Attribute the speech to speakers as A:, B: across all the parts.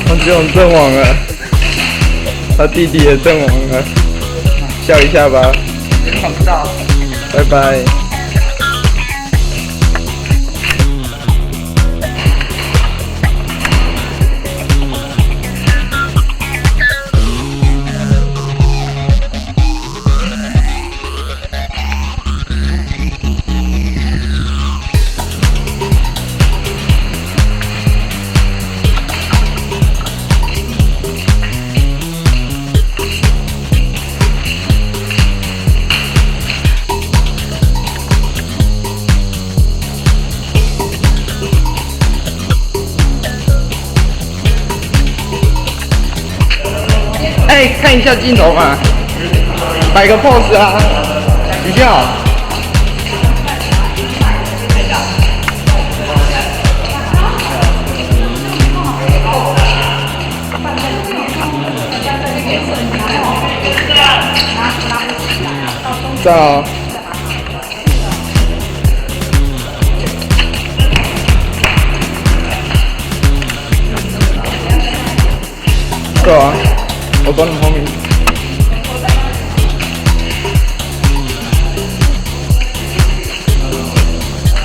A: 王志勇阵亡了，他弟弟也阵亡了，笑一下吧，
B: 看不到，
A: 拜拜。哎，看一下镜头嘛，摆个 pose 啊，比较好。这样哦。对啊。我走你后面。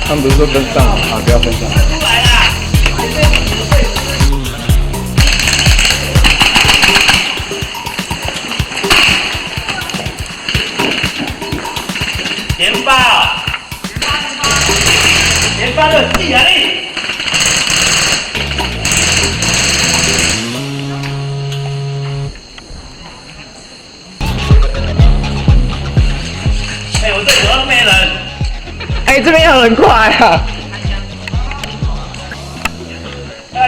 A: 他们不是说分上啊？不要分上。出来啦！
B: 连发，连发的技能力。我这左没人。
A: 哎，这边很快啊！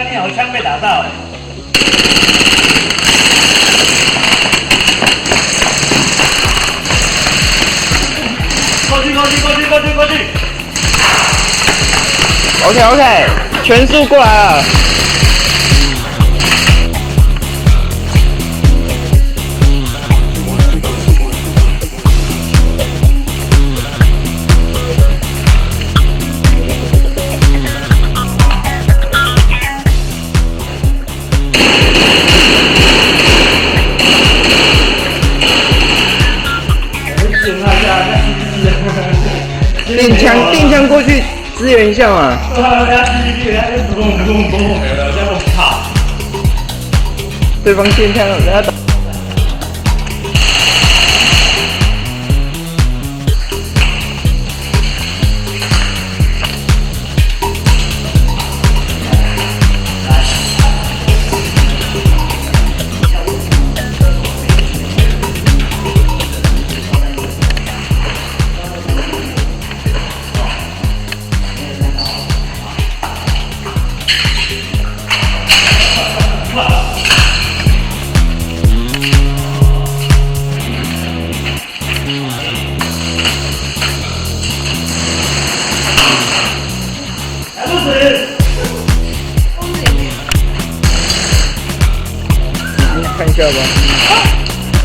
B: 你好枪被打到哎！过去！
A: OK， 全速过来了。定枪过去支援一下嘛。对方电枪了，人家打。看一下吧，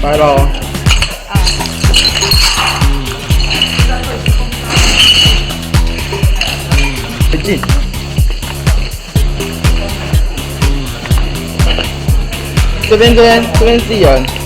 A: 来喽。回进。这边 C 人。